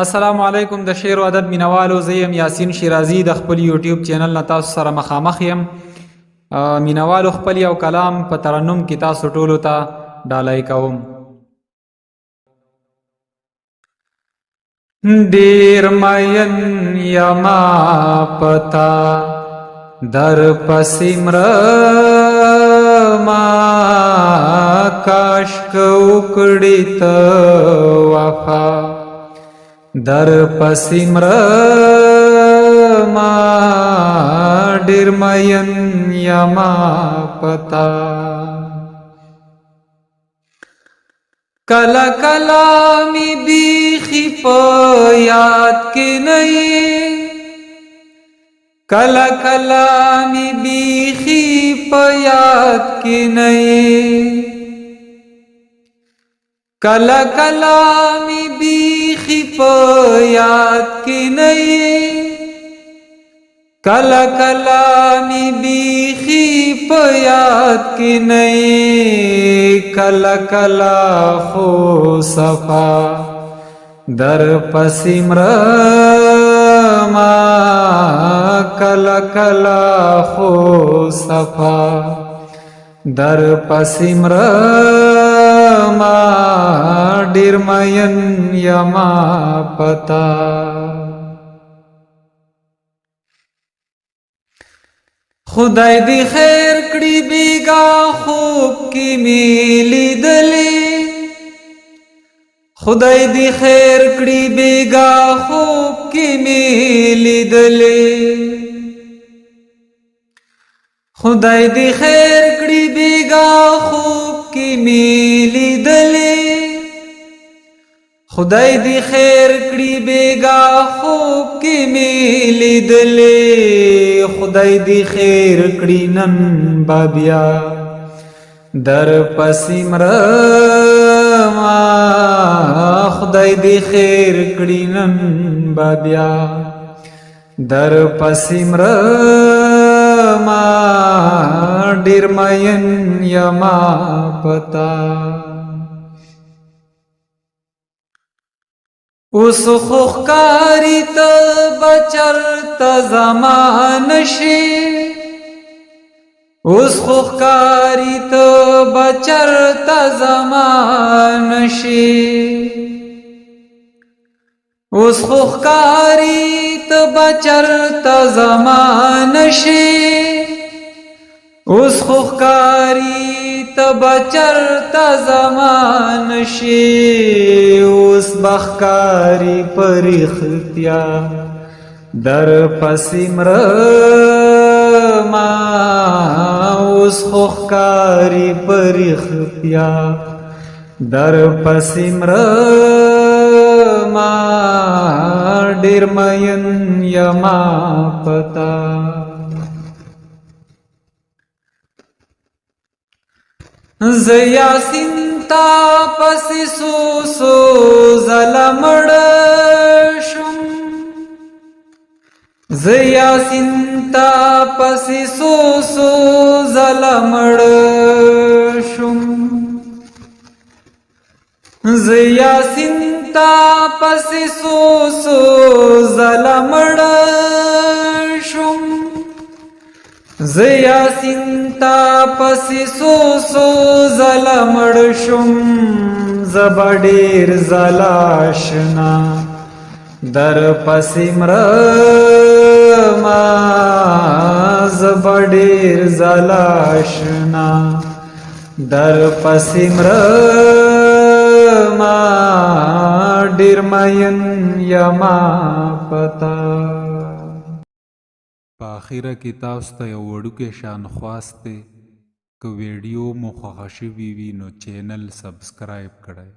السلام علیکم د شعر او ادب مینوالو، زه یم یاسین شیرازي د خپل یوټیوب چینل نه تاسو سره مخامخ یم. مینوالو خپل یو کلام په ترنم کې تاسو ټولو ته ډالۍ کوم. ډیر مین یما پتا در پسې مرما کاش وکړې ته وفا در پسې مرما ډیر مین یما پتا کلا کلا می بیخی په یاد کې نه کلا کلا می بیخی په یاد کې نه کلا کلا می بیخی په یاد کې نه کلا کلا می بیخی په یاد کې نه کلا کلا خو صفا در پسې مرما کلا کلا خو صفا در پسې مرما ډیر مین یما پتا خدای دی خیر کړي بیگا خوب کې می لیدلې خدای دی خیر کړي بیگا خوب کې می لیدلې خدای دی خیر کړي بیگا خوب کې می لیدلې خدای دی خیر کړي بیگا خوب کې می لیدلې خدای دی خیر کړي نن بابیا در پسې مرما خدای دی خیر کړي نن بابیا در پسې مرما ډیر مین یما پتا اوس خوخکاری ته بچرته زمان شي اوس خوخکاری ته بچرته زمان شي اوس خوخکاری ته بچرته زمان شي اوس خوخکاری ته بچرته زمان شي اوس بخکاری پرختیا در پسې مرما اوس خوخکاری پرختیا در پسې مرما ډیر مین یما پتا ز یاسین تا پسې سو زلمړ شم ز یاسین تا پسې سو زلمړ شم ز یاسین تا پسې سو زلمړ شم ز یاسین تا پسې سو زلمړ شم زبا ډیر زلاشنا در پسې مرما زبا ډیر زلاشنا در پسې مرما ډیر مین یما پتا په اخره کې تاسو ته یو وړوکی شان خواست دی که ویډیو مو خوښه شوي وي نو چینل سبسکرایب کړئ.